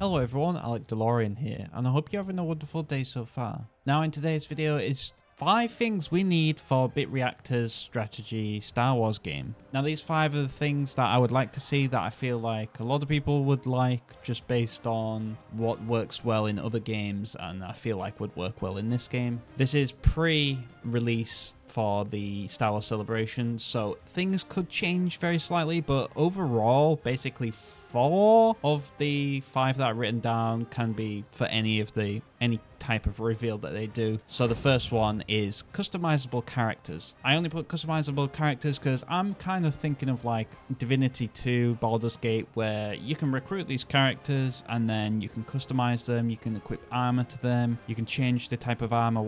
Hello everyone, Alec DeLorean here, and I hope you're having a wonderful day so far. Now in today's video is 5 things we need for Reactor's strategy Star Wars game. Now these 5 are the things that I would like to see that I feel like a lot of people would like just based on what works well in other games and I feel like would work well in this game. This is pre-release for the Star Wars Celebration, so things could change very slightly, but overall basically 4 of the 5 that I've written down can be for any type of reveal that they do. So the first one is customizable characters. I only put customizable characters because I'm kind of thinking of like Divinity 2, Baldur's Gate, where you can recruit these characters and then you can customize them, you can equip armor to them, you can change the type of armor,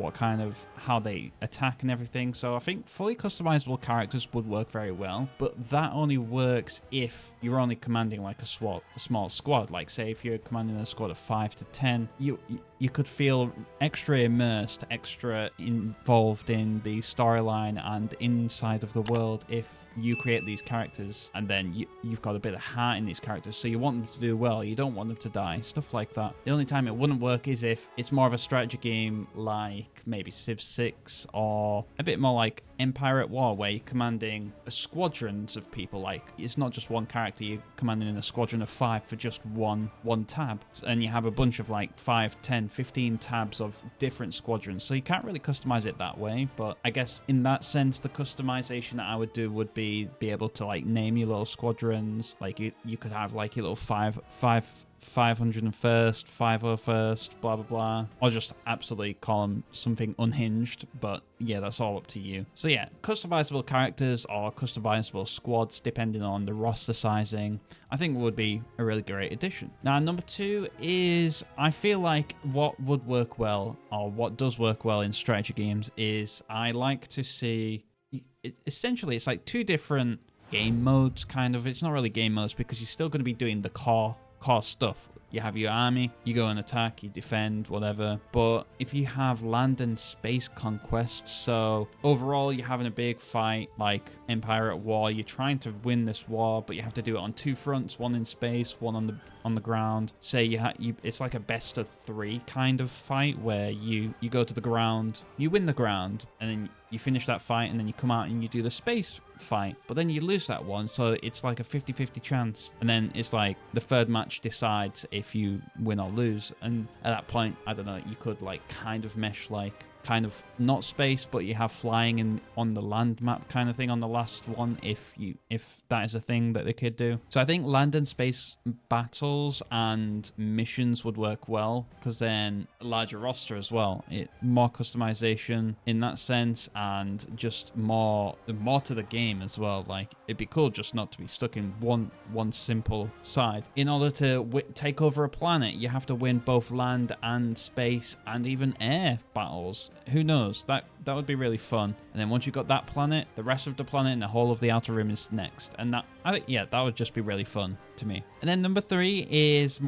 how they attack and everything. So I think fully customizable characters would work very well, but that only works if you're only commanding like a small squad. Like say if you're commanding a squad of 5 to 10, you could feel extra immersed, extra involved in the storyline and inside of the world if you create these characters and then you've got a bit of heart in these characters, so you want them to do well, you don't want them to die, stuff like that. The only time it wouldn't work is if it's more of a strategy game like maybe Civ 6 or a bit more like Empire at War, where you're commanding squadrons of people. Like it's not just one character, you're commanding in a squadron of 5 for just one tab, and you have a bunch of like 5, 10, 15 tabs of different squadrons, so you can't really customize it that way. But I guess in that sense the customization that I would do would be able to like name your little squadrons. Like you could have like your little 501st, 501st, blah blah blah, or just absolutely call them something unhinged. But yeah, that's all up to you. So yeah, customizable characters or customizable squads depending on the roster sizing, I think would be a really great addition. Now number 2 is, I feel like what would work well, or what does work well in strategy games, is I like to see essentially it's like 2 different game modes kind of. It's not really game modes because you're still going to be doing the core stuff. You have your army, you go and attack, you defend, whatever. But if you have land and space conquest, so overall you're having a big fight like Empire at War, you're trying to win this war, but you have to do it on 2 fronts, one in space, one on the ground. Say it's like a best of 3 kind of fight where you go to the ground, you win the ground, and then you finish that fight, and then you come out and you do the space fight, but then you lose that one, so it's like a 50-50 chance, and then it's like the 3rd match decides if you win or lose. And at that point, I don't know, you could like kind of mesh like kind of not space, but you have flying on the land map kind of thing on the last one, if that is a thing that they could do. So I think land and space battles and missions would work well, because then a larger roster as well, more customization in that sense, and just more to the game as well. Like it'd be cool just not to be stuck in one simple side. In order to take over a planet, you have to win both land and space and even air battles. Who knows? That would be really fun. And then once you've got that planet, the rest of the planet and the whole of the Outer Rim is next. And I think, yeah, that would just be really fun to me. And then number 3 is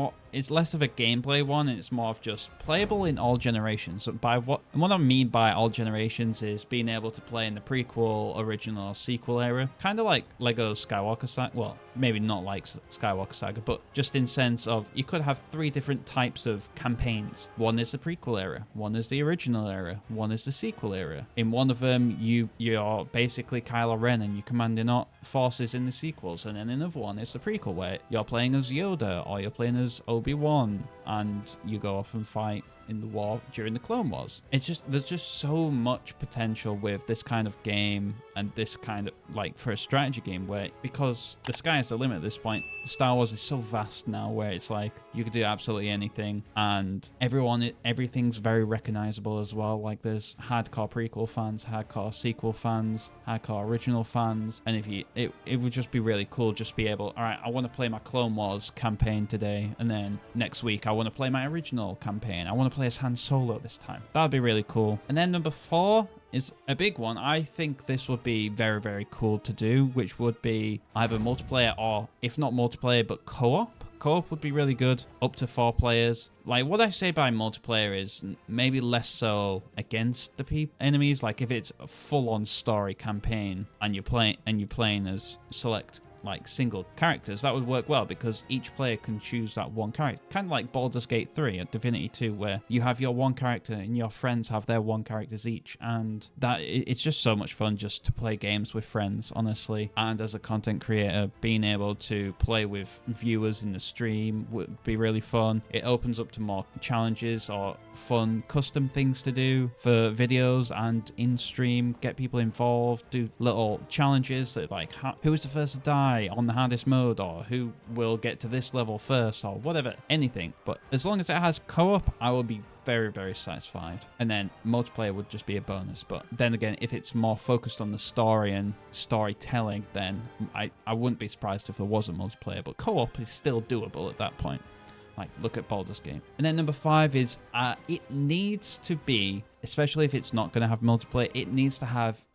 less of a gameplay one, and it's more of just playable in all generations. So what I mean by all generations is being able to play in the prequel, original, sequel era, kind of like Lego Skywalker Saga. Well, maybe not like Skywalker Saga, but just in sense of you could have 3 different types of campaigns. One is the prequel era, one is the original era, one is the sequel era. In one of them, you're basically Kylo Ren and you're commanding forces in the sequels, and then another one is the prequel where you're playing as Yoda or you're playing as Obi-Wan and you go off and fight in the war during the Clone Wars. There's just so much potential with this kind of game, and this kind of like for a strategy game where, because the sky is the limit at this point, Star Wars is so vast now where it's like you could do absolutely anything, and everything's very recognizable as well. Like there's hardcore prequel fans, hardcore sequel fans, hardcore original fans, and it would just be really cool just to be able, all right, I want to play my Clone Wars campaign today, and then next week I want to play my original campaign, I want to play as Han Solo this time. That would be really cool. And then number 4 is a big one. I think this would be very, very cool to do, which would be either multiplayer or, if not multiplayer, but co-op. Co-op would be really good, up to 4 players. Like what I say by multiplayer is maybe less so against the enemies. Like if it's a full-on story campaign and you're playing as select like single characters, that would work well because each player can choose that one character. Kind of like Baldur's Gate 3 at Divinity 2, where you have your one character and your friends have their one characters each. And that it's just so much fun just to play games with friends, honestly. And as a content creator, being able to play with viewers in the stream would be really fun. It opens up to more challenges or fun custom things to do for videos and in stream, get people involved, do little challenges that like who is the first to die on the hardest mode, or who will get to this level first, or whatever, anything. But as long as it has co-op, I will be very, very satisfied. And then multiplayer would just be a bonus. But then again, if it's more focused on the story and storytelling, then I wouldn't be surprised if there wasn't multiplayer. But co-op is still doable at that point. Like, look at Baldur's Gate. And then number 5 is it needs to be, especially if it's not going to have multiplayer, it needs to have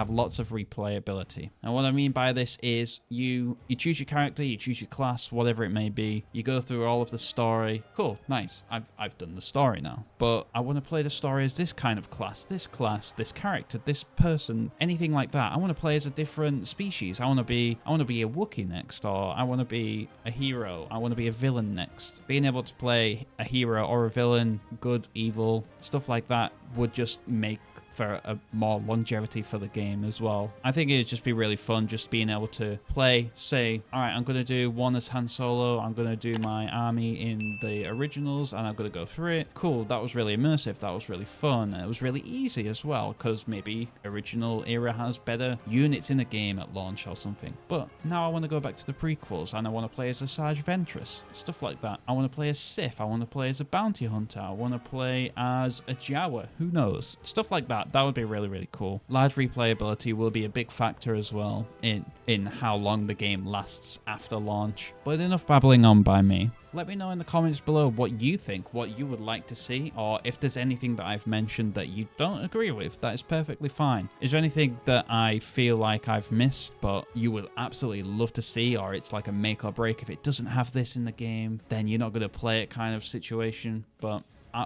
lots of replayability. And what I mean by this is you choose your character, you choose your class, whatever it may be. You go through all of the story. Cool, nice. I've done the story now. But I want to play the story as this kind of class, this character, this person, anything like that. I want to play as a different species. I want to be a Wookiee next, or I want to be a hero. I want to be a villain next. Being able to play a hero or a villain, good, evil, stuff like that would just make for a more longevity for the game as well. I think it'd just be really fun just being able to play, say, all right, I'm going to do one as Han Solo, I'm going to do my army in the originals, and I'm going to go through it. Cool, that was really immersive, that was really fun, and it was really easy as well, because maybe original era has better units in the game at launch or something. But now I want to go back to the prequels, and I want to play as a Sarge Ventress, stuff like that. I want to play as Sith, I want to play as a bounty hunter, I want to play as a Jawa, who knows? Stuff like that. That would be really, really cool. Large replayability will be a big factor as well in how long the game lasts after launch. But enough babbling on by me. Let me know in the comments below what you think, what you would like to see, or if there's anything that I've mentioned that you don't agree with. That is perfectly fine. Is there anything that I feel like I've missed but you would absolutely love to see, or it's like a make or break? If it doesn't have this in the game, then you're not going to play it kind of situation. But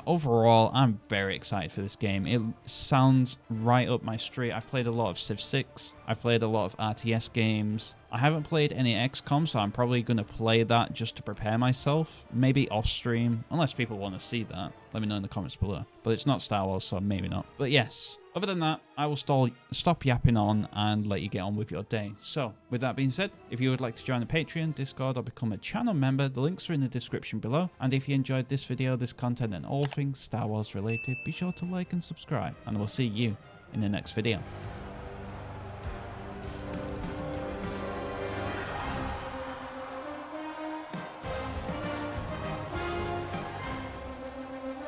overall, I'm very excited for this game. It sounds right up my street. I've played a lot of Civ 6. I've played a lot of RTS games. I haven't played any XCOM, so I'm probably going to play that just to prepare myself. Maybe off stream, unless people want to see that. Let me know in the comments below. But it's not Star Wars, so maybe not. But yes, other than that, I will stop yapping on and let you get on with your day. So, with that being said, if you would like to join the Patreon, Discord, or become a channel member, the links are in the description below. And if you enjoyed this video, this content, and all things Star Wars related, be sure to like and subscribe. And we'll see you in the next video.